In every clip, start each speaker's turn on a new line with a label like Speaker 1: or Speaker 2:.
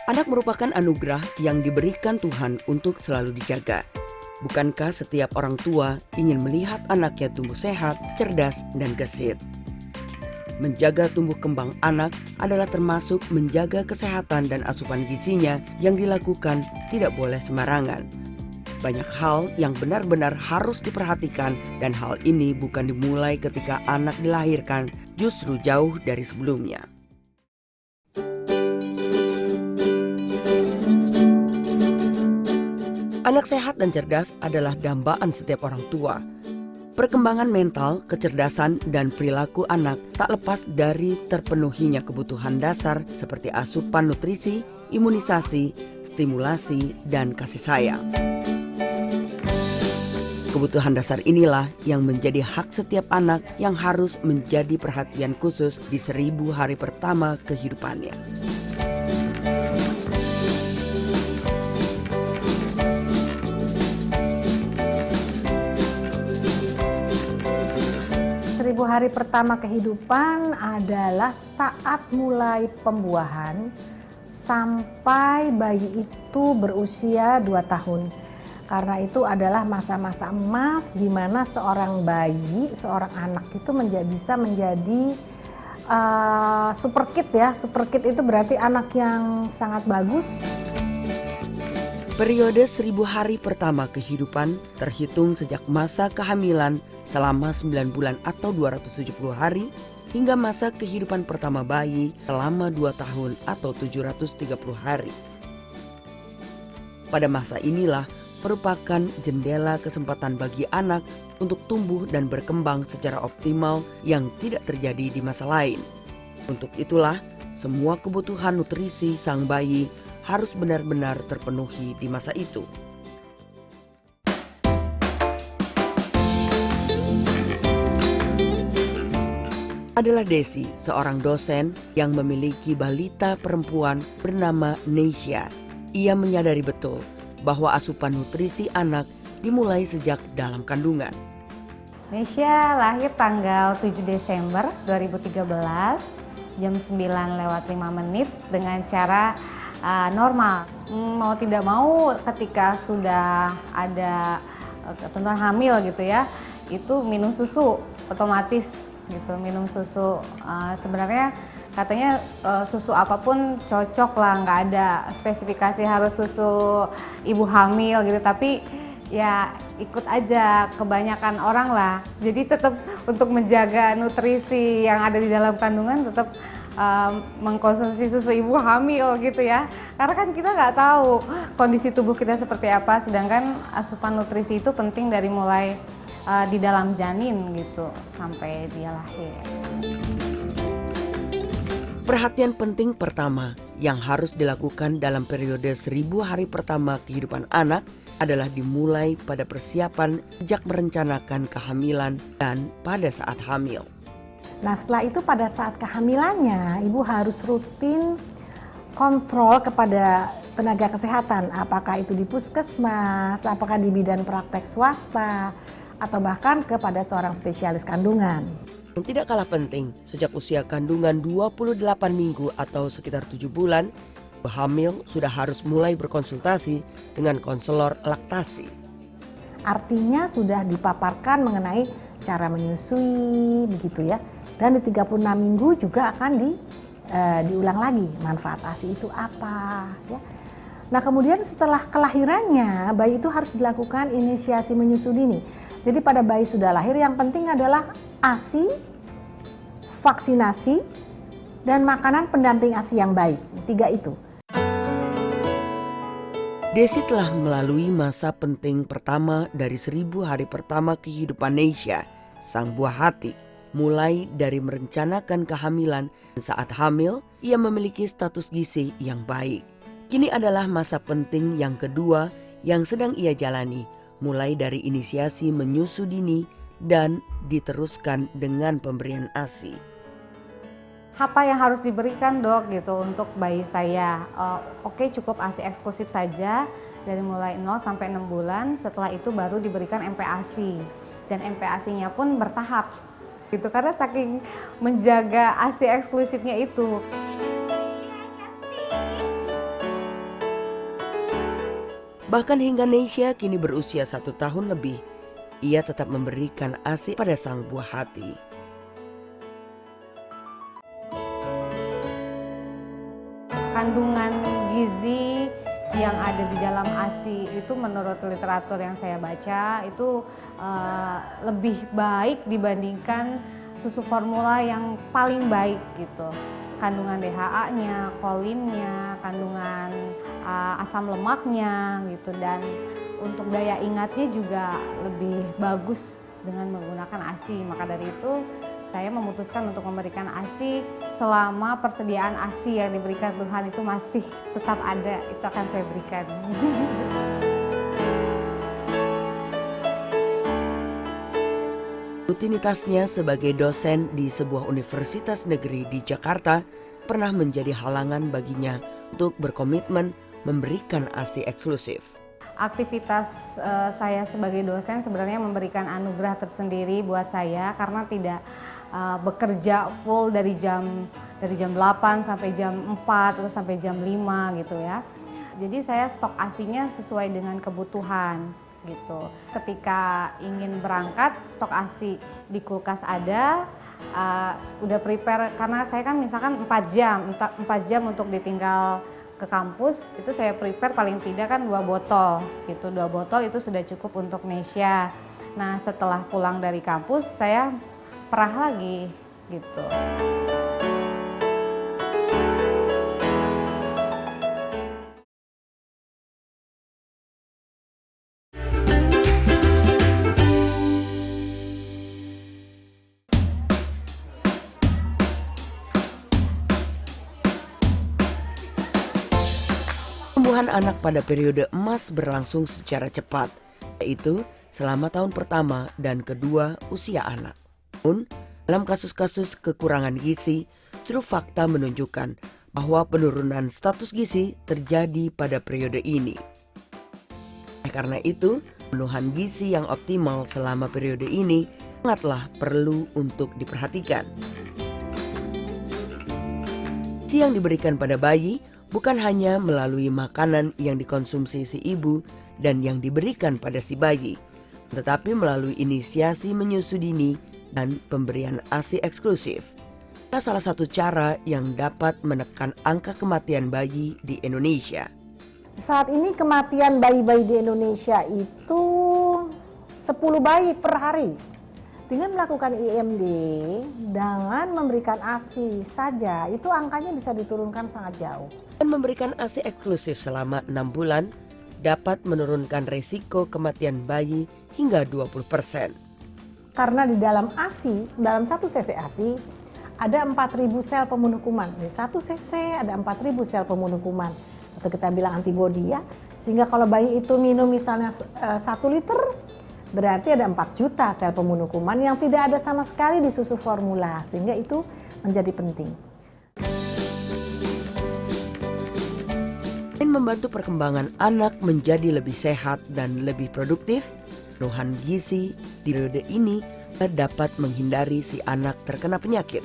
Speaker 1: Anak merupakan anugerah yang diberikan Tuhan untuk selalu dijaga. Bukankah setiap orang tua ingin melihat anaknya tumbuh sehat, cerdas, dan gesit? Menjaga tumbuh kembang anak adalah termasuk menjaga kesehatan dan asupan gizinya yang dilakukan tidak boleh sembarangan. Banyak hal yang benar-benar harus diperhatikan dan hal ini bukan dimulai ketika anak dilahirkan, justru jauh dari sebelumnya. Anak sehat dan cerdas adalah dambaan setiap orang tua. Perkembangan mental, kecerdasan, dan perilaku anak tak lepas dari terpenuhinya kebutuhan dasar seperti asupan nutrisi, imunisasi, stimulasi, dan kasih sayang. Kebutuhan dasar inilah yang menjadi hak setiap anak yang harus menjadi perhatian khusus di 1000 hari pertama kehidupannya.
Speaker 2: Hari pertama kehidupan adalah saat mulai pembuahan sampai bayi itu berusia 2 tahun. Karena itu adalah masa-masa emas di mana seorang bayi, seorang anak itu bisa menjadi super kid ya. Super kid itu berarti anak yang sangat bagus.
Speaker 1: Periode 1000 hari pertama kehidupan terhitung sejak masa kehamilan selama 9 bulan atau 270 hari hingga masa kehidupan pertama bayi selama 2 tahun atau 730 hari. Pada masa inilah merupakan jendela kesempatan bagi anak untuk tumbuh dan berkembang secara optimal yang tidak terjadi di masa lain. Untuk itulah semua kebutuhan nutrisi sang bayi harus benar-benar terpenuhi di masa itu. Adalah Desi, seorang dosen yang memiliki balita perempuan bernama Neisha. Ia menyadari betul bahwa asupan nutrisi anak dimulai sejak dalam kandungan.
Speaker 3: Neisha lahir tanggal 7 Desember 2013, jam 9:05 dengan cara normal. Mau tidak mau ketika sudah ada ketentuan hamil gitu ya, itu minum susu otomatis gitu, minum susu. Sebenarnya katanya susu apapun cocok lah, nggak ada spesifikasi harus susu ibu hamil gitu, tapi ya ikut aja kebanyakan orang lah. Jadi tetap untuk menjaga nutrisi yang ada di dalam kandungan tetap mengkonsumsi susu ibu hamil gitu ya, karena kan kita nggak tahu kondisi tubuh kita seperti apa, sedangkan asupan nutrisi itu penting dari mulai di dalam janin gitu sampai dia lahir.
Speaker 1: Perhatian penting pertama yang harus dilakukan dalam periode 1000 hari pertama kehidupan anak adalah dimulai pada persiapan sejak merencanakan kehamilan dan pada saat hamil.
Speaker 2: Nah, setelah itu pada saat kehamilannya, ibu harus rutin kontrol kepada tenaga kesehatan, apakah itu di puskesmas, apakah di bidan praktek swasta, atau bahkan kepada seorang spesialis kandungan.
Speaker 1: Yang tidak kalah penting, sejak usia kandungan 28 minggu atau sekitar 7 bulan, ibu hamil sudah harus mulai berkonsultasi dengan konselor laktasi.
Speaker 2: Artinya sudah dipaparkan mengenai cara menyusui, begitu ya. Dan di 36 minggu juga akan diulang lagi manfaat ASI itu apa ya. Nah, kemudian setelah kelahirannya bayi itu harus dilakukan inisiasi menyusu dini. Jadi pada bayi sudah lahir yang penting adalah ASI, vaksinasi, dan makanan pendamping ASI yang baik. 3 itu.
Speaker 1: Desi telah melalui masa penting pertama dari 1000 hari pertama kehidupan Neisha, sang buah hati. Mulai dari merencanakan kehamilan, saat hamil, ia memiliki status gizi yang baik. Kini adalah masa penting yang kedua yang sedang ia jalani, mulai dari inisiasi menyusu dini dan diteruskan dengan pemberian ASI.
Speaker 3: Apa yang harus diberikan dok gitu untuk bayi saya? Oke, cukup ASI eksklusif saja dari mulai 0 sampai 6 bulan. Setelah itu baru diberikan MPASI dan MPASI-nya pun bertahap gitu karena saking menjaga ASI eksklusifnya itu.
Speaker 1: Bahkan hingga Neysha kini berusia 1 tahun lebih, ia tetap memberikan ASI pada sang buah hati.
Speaker 3: Kandungan gizi yang ada di dalam ASI itu menurut literatur yang saya baca itu lebih baik dibandingkan susu formula yang paling baik gitu. Kandungan DHA-nya, kolinnya, kandungan asam lemaknya gitu, dan untuk daya ingatnya juga lebih bagus dengan menggunakan ASI. Maka dari itu saya memutuskan untuk memberikan ASI selama persediaan ASI yang diberikan Tuhan itu masih tetap ada, itu akan saya berikan.
Speaker 1: Rutinitasnya sebagai dosen di sebuah universitas negeri di Jakarta pernah menjadi halangan baginya untuk berkomitmen memberikan ASI eksklusif.
Speaker 3: Aktivitas saya sebagai dosen sebenarnya memberikan anugerah tersendiri buat saya karena tidak bekerja full dari jam 8 sampai jam 4 atau sampai jam 5 gitu ya. Jadi saya stok ASI-nya sesuai dengan kebutuhan gitu. Ketika ingin berangkat, stok ASI di kulkas ada, udah prepare karena saya kan misalkan 4 jam untuk ditinggal ke kampus, itu saya prepare paling tidak kan 2 botol gitu. 2 botol itu sudah cukup untuk Neysha. Nah, setelah pulang dari kampus saya perah lagi gitu.
Speaker 1: Pertumbuhan anak pada periode emas berlangsung secara cepat, yaitu selama tahun pertama dan kedua usia anak. Namun, dalam kasus-kasus kekurangan gizi, justru fakta menunjukkan bahwa penurunan status gizi terjadi pada periode ini. Karena itu, pemenuhan gizi yang optimal selama periode ini sangatlah perlu untuk diperhatikan. Gizi yang diberikan pada bayi bukan hanya melalui makanan yang dikonsumsi si ibu dan yang diberikan pada si bayi, tetapi melalui inisiasi menyusu dini dan pemberian ASI eksklusif. Salah satu cara yang dapat menekan angka kematian bayi di Indonesia.
Speaker 2: Saat ini kematian bayi-bayi di Indonesia itu 10 bayi per hari. Dengan melakukan IMD, dengan memberikan ASI saja, itu angkanya bisa diturunkan sangat jauh.
Speaker 1: Dan memberikan ASI eksklusif selama 6 bulan dapat menurunkan resiko kematian bayi hingga 20%.
Speaker 2: Karena di dalam ASI, dalam 1 cc ASI, ada 4.000 sel pembunuh kuman. Di 1 cc ada 4.000 sel pembunuh kuman. Atau kita bilang antibodi ya. Sehingga kalau bayi itu minum misalnya 1 liter, berarti ada 4 juta sel pembunuh kuman yang tidak ada sama sekali di susu formula. Sehingga itu menjadi penting.
Speaker 1: Selain membantu perkembangan anak menjadi lebih sehat dan lebih produktif, pemenuhan gizi di periode ini dapat menghindari si anak terkena penyakit.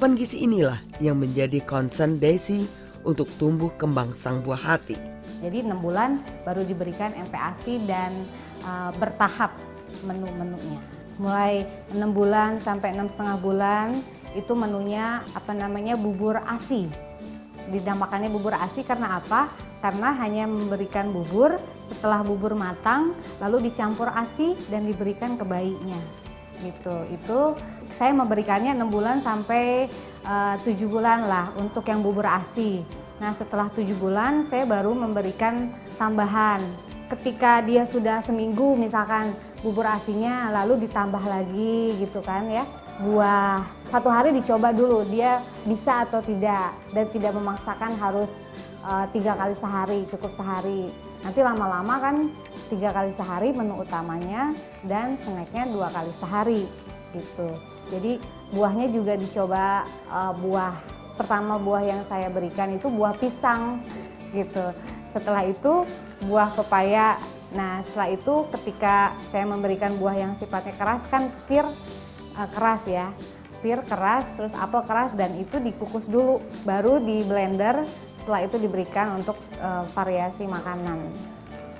Speaker 1: Asupan gizi inilah yang menjadi concern Desi untuk tumbuh kembang sang buah hati.
Speaker 3: Jadi 6 bulan baru diberikan MPASI dan bertahap menu-menunya. Mulai 6 bulan sampai 6,5 bulan itu menunya bubur ASI. Dinamakannya bubur ASI karena apa? Karena hanya memberikan bubur, setelah bubur matang lalu dicampur ASI dan diberikan ke bayinya. Gitu. Itu saya memberikannya 6 bulan sampai 7 bulan lah untuk yang bubur ASI. Nah, setelah 7 bulan saya baru memberikan tambahan. Ketika dia sudah seminggu misalkan bubur ASI-nya lalu ditambah lagi gitu kan ya. Buah. 1 hari dicoba dulu dia bisa atau tidak dan tidak memaksakan harus 3 kali sehari, cukup sehari. Nanti lama-lama kan 3 kali sehari menu utamanya dan snacknya 2 kali sehari gitu. Jadi buahnya juga dicoba, pertama buah yang saya berikan itu buah pisang gitu. Setelah itu buah pepaya. Nah setelah itu ketika saya memberikan buah yang sifatnya keras kan pir keras ya. Pir keras, terus apel keras, dan itu dikukus dulu, baru di blender. Setelah itu diberikan untuk variasi makanan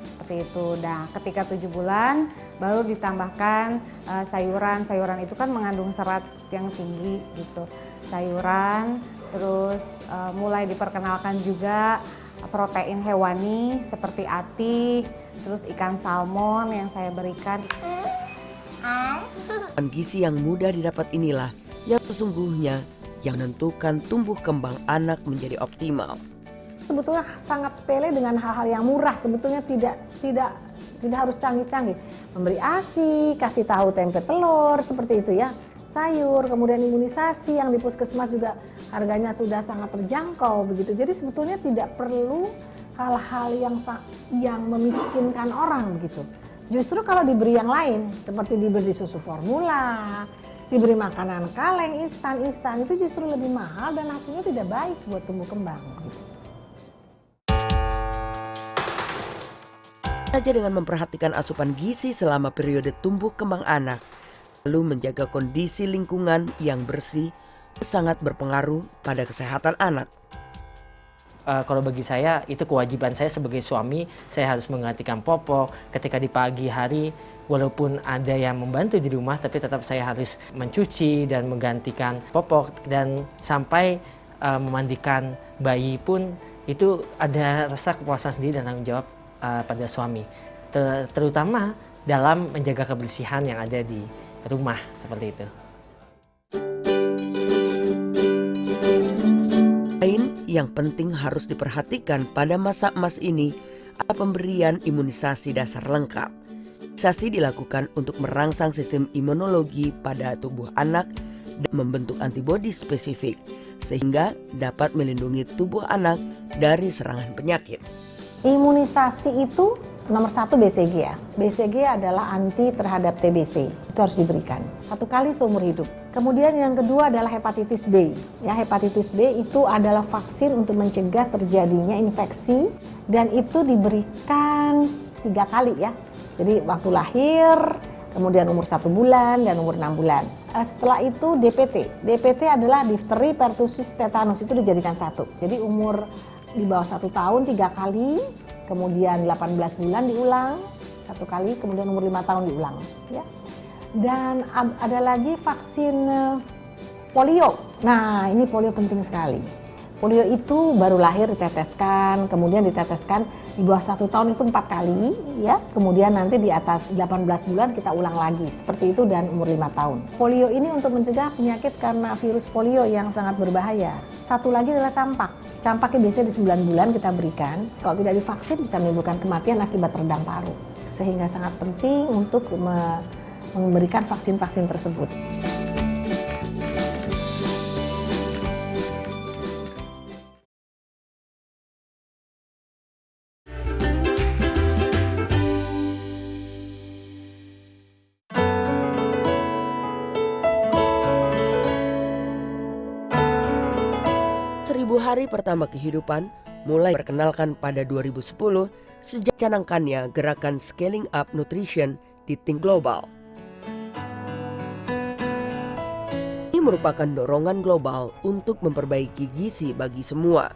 Speaker 3: seperti itu. Nah, ketika 7 bulan baru ditambahkan sayuran. Sayuran itu kan mengandung serat yang tinggi gitu. Sayuran, terus mulai diperkenalkan juga protein hewani seperti ati, terus ikan salmon yang saya berikan.
Speaker 1: Gizi yang mudah didapat inilah yang sesungguhnya yang menentukan tumbuh kembang anak menjadi optimal.
Speaker 2: Sebetulnya sangat sepele dengan hal-hal yang murah, sebetulnya tidak harus canggih-canggih. Memberi ASI, kasih tahu tempe telur seperti itu ya. Sayur, kemudian imunisasi yang di puskesmas juga harganya sudah sangat terjangkau begitu. Jadi sebetulnya tidak perlu hal-hal yang memiskinkan orang begitu. Justru kalau diberi yang lain, seperti diberi susu formula, diberi makanan kaleng instan itu justru lebih mahal dan hasilnya tidak baik buat tumbuh kembang.
Speaker 1: Saja dengan memperhatikan asupan gizi selama periode tumbuh kembang anak, lalu menjaga kondisi lingkungan yang bersih sangat berpengaruh pada kesehatan anak.
Speaker 4: Kalau bagi saya itu kewajiban saya sebagai suami, saya harus menggantikan popok ketika di pagi hari. Walaupun ada yang membantu di rumah, tapi tetap saya harus mencuci dan menggantikan popok, dan sampai memandikan bayi pun itu ada rasa kepuasan sendiri dan tanggung jawab pada suami, terutama dalam menjaga kebersihan yang ada di rumah seperti itu.
Speaker 1: Lain yang penting harus diperhatikan pada masa emas ini adalah pemberian imunisasi dasar lengkap. Imunisasi dilakukan untuk merangsang sistem imunologi pada tubuh anak dan membentuk antibodi spesifik sehingga dapat melindungi tubuh anak dari serangan penyakit.
Speaker 2: Imunisasi itu nomor 1 BCG ya. BCG adalah anti terhadap TBC. Itu harus diberikan 1 kali seumur hidup. Kemudian yang kedua adalah hepatitis B. Ya, hepatitis B itu adalah vaksin untuk mencegah terjadinya infeksi dan itu diberikan 3 kali ya. Jadi waktu lahir, kemudian umur 1 bulan dan umur 6 bulan. Setelah itu DPT. DPT adalah difteri, pertusis, tetanus, itu dijadikan 1. Jadi umur di bawah 1 tahun 3 kali, kemudian 18 bulan diulang 1 kali, kemudian umur 5 tahun diulang ya. Dan ada lagi vaksin polio. Nah, ini polio penting sekali. Polio itu baru lahir diteteskan, kemudian diteteskan di bawah 1 tahun itu 4 kali ya. Kemudian nanti di atas 18 bulan kita ulang lagi seperti itu, dan umur 5 tahun. Polio ini untuk mencegah penyakit karena virus polio yang sangat berbahaya. Satu lagi adalah campak. Campaknya biasanya di 9 bulan kita berikan. Kalau tidak divaksin bisa menimbulkan kematian akibat radang paru. Sehingga sangat penting untuk memberikan vaksin-vaksin tersebut.
Speaker 1: Hari pertama kehidupan mulai diperkenalkan pada 2010 sejak canangkannya gerakan Scaling Up Nutrition di tingkat global. Ini merupakan dorongan global untuk memperbaiki gizi bagi semua,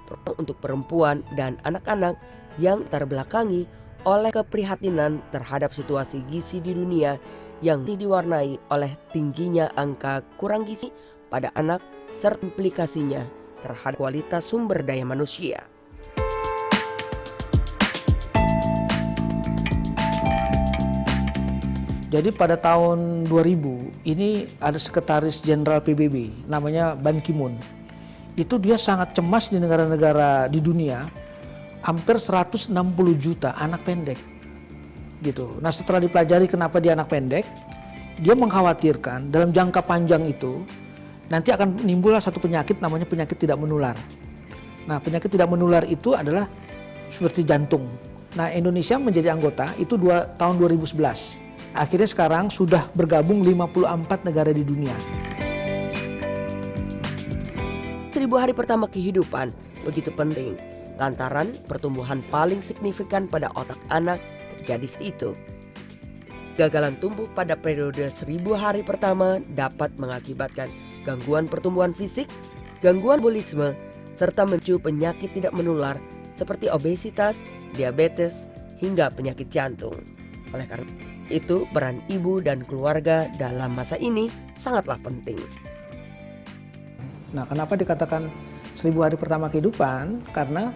Speaker 1: terutama untuk perempuan dan anak-anak yang terbelakangi oleh keprihatinan terhadap situasi gizi di dunia yang diwarnai oleh tingginya angka kurang gizi pada anak serta implikasinya terhadap kualitas sumber daya manusia.
Speaker 5: Jadi pada tahun 2000 ini ada sekretaris jenderal PBB namanya Ban Ki-moon. Itu dia sangat cemas di negara-negara di dunia, hampir 160 juta anak pendek. Gitu. Nah, setelah dipelajari kenapa dia anak pendek, dia mengkhawatirkan dalam jangka panjang itu nanti akan menimbullah satu penyakit namanya penyakit tidak menular. Nah, penyakit tidak menular itu adalah seperti jantung, Nah, Indonesia menjadi anggota itu tahun 2011. Akhirnya sekarang sudah bergabung 54 negara di dunia.
Speaker 1: 1000 hari pertama kehidupan begitu penting lantaran pertumbuhan paling signifikan pada otak anak terjadi itu. Gagalan tumbuh pada periode 1000 hari pertama dapat mengakibatkan gangguan pertumbuhan fisik, gangguan metabolisme, serta memicu penyakit tidak menular seperti obesitas, diabetes, hingga penyakit jantung. Oleh karena itu, peran ibu dan keluarga dalam masa ini sangatlah penting.
Speaker 5: Nah, kenapa dikatakan 1000 hari pertama kehidupan? Karena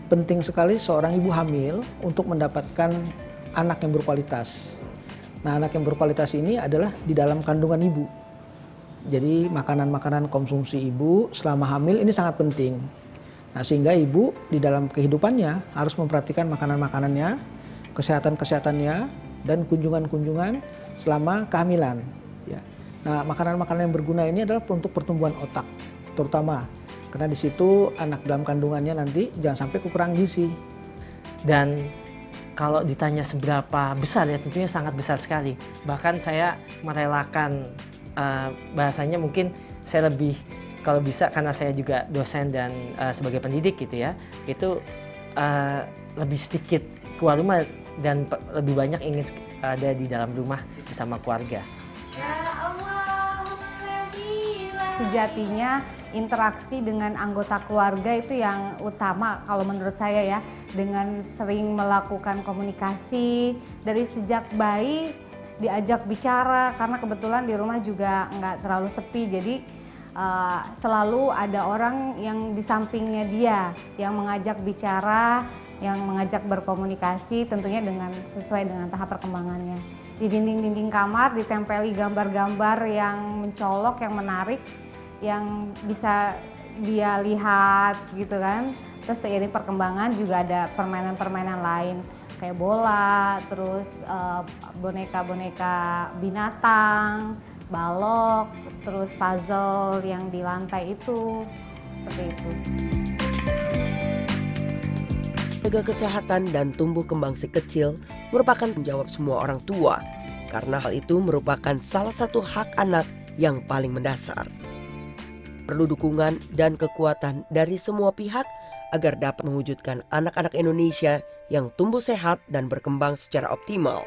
Speaker 5: penting sekali seorang ibu hamil untuk mendapatkan anak yang berkualitas. Nah, anak yang berkualitas ini adalah di dalam kandungan ibu. Jadi makanan-makanan konsumsi ibu selama hamil ini sangat penting. Nah, sehingga ibu di dalam kehidupannya harus memperhatikan makanan-makanannya, kesehatan-kesehatannya, dan kunjungan-kunjungan selama kehamilan. Ya. Nah, makanan-makanan yang berguna ini adalah untuk pertumbuhan otak, terutama karena di situ anak dalam kandungannya nanti jangan sampai kekurangan gizi.
Speaker 4: Dan kalau ditanya seberapa besar, ya tentunya sangat besar sekali. Bahkan saya merelakan bahasanya mungkin saya lebih, kalau bisa karena saya juga dosen dan sebagai pendidik gitu ya, itu lebih sedikit keluar rumah dan lebih banyak ingin ada di dalam rumah bersama keluarga.
Speaker 3: Sejatinya interaksi dengan anggota keluarga itu yang utama kalau menurut saya ya, dengan sering melakukan komunikasi dari sejak bayi, diajak bicara karena kebetulan di rumah juga nggak terlalu sepi, jadi selalu ada orang yang di sampingnya dia yang mengajak bicara, yang mengajak berkomunikasi, tentunya sesuai dengan tahap perkembangannya. Di dinding-dinding kamar ditempeli gambar-gambar yang mencolok, yang menarik, yang bisa dia lihat gitu kan. Terus seiring perkembangan juga ada permainan-permainan lain kayak bola, terus boneka-boneka binatang, balok, terus puzzle yang di lantai itu, seperti itu.
Speaker 1: Jaga kesehatan dan tumbuh kembang si kecil merupakan tanggung jawab semua orang tua, karena hal itu merupakan salah satu hak anak yang paling mendasar. Perlu dukungan dan kekuatan dari semua pihak agar dapat mewujudkan anak-anak Indonesia yang tumbuh sehat dan berkembang secara optimal.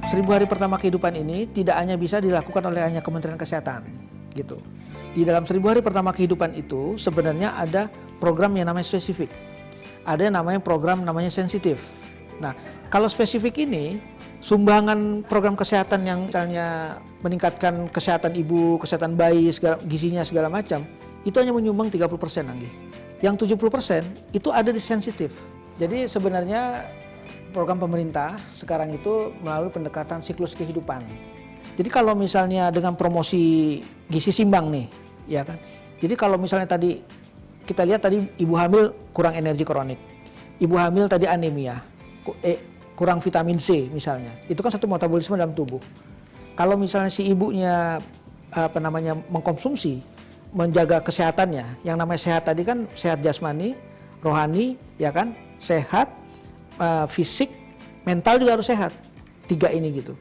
Speaker 5: 1000 hari pertama kehidupan ini tidak hanya bisa dilakukan oleh hanya Kementerian Kesehatan, gitu. Di dalam 1000 hari pertama kehidupan itu sebenarnya ada program yang namanya spesifik. Ada yang namanya program namanya sensitif. Nah, kalau spesifik ini sumbangan program kesehatan yang misalnya meningkatkan kesehatan ibu, kesehatan bayi, gizinya segala macam, itu hanya menyumbang 30%, Anggi. Yang 70% itu ada di sensitif. Jadi sebenarnya program pemerintah sekarang itu melalui pendekatan siklus kehidupan. Jadi kalau misalnya dengan promosi gizi seimbang nih, ya kan. Jadi kalau misalnya tadi kita lihat tadi ibu hamil kurang energi kronik, ibu hamil tadi anemia, kurang vitamin C misalnya, itu kan satu metabolisme dalam tubuh. Kalau misalnya si ibunya mengkonsumsi, menjaga kesehatannya, yang namanya sehat tadi kan sehat jasmani, rohani, ya kan, sehat, fisik, mental juga harus sehat. 3 ini gitu.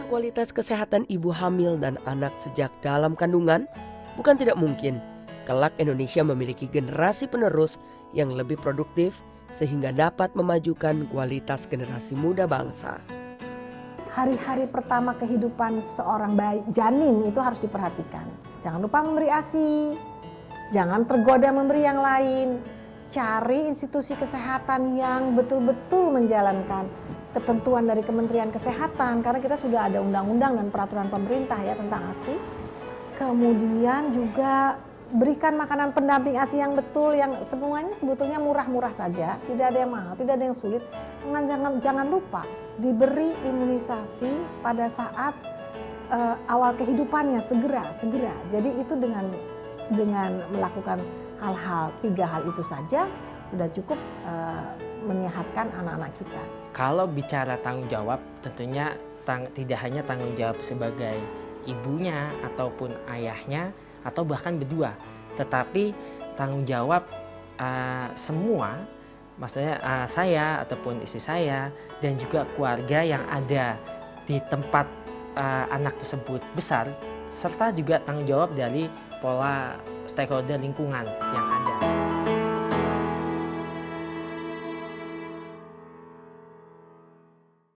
Speaker 1: Kualitas kesehatan ibu hamil dan anak sejak dalam kandungan, bukan tidak mungkin kelak Indonesia memiliki generasi penerus yang lebih produktif sehingga dapat memajukan kualitas generasi muda bangsa.
Speaker 2: Hari-hari pertama kehidupan seorang bayi janin itu harus diperhatikan. Jangan lupa memberi ASI, jangan tergoda memberi yang lain. Cari institusi kesehatan yang betul-betul menjalankan ketentuan dari Kementerian Kesehatan, karena kita sudah ada undang-undang dan peraturan pemerintah ya tentang ASI. Kemudian juga berikan makanan pendamping ASI yang betul, yang semuanya sebetulnya murah-murah saja, tidak ada yang mahal, tidak ada yang sulit. Jangan lupa diberi imunisasi pada saat awal kehidupannya segera. Jadi itu dengan melakukan hal-hal 3 hal itu saja sudah cukup menyehatkan anak-anak kita.
Speaker 4: Kalau bicara tanggung jawab, tentunya tidak hanya tanggung jawab sebagai ibunya ataupun ayahnya atau bahkan berdua, tetapi tanggung jawab semua, maksudnya saya ataupun istri saya dan juga keluarga yang ada di tempat anak tersebut besar, serta juga tanggung jawab dari pola stakeholder lingkungan yang ada.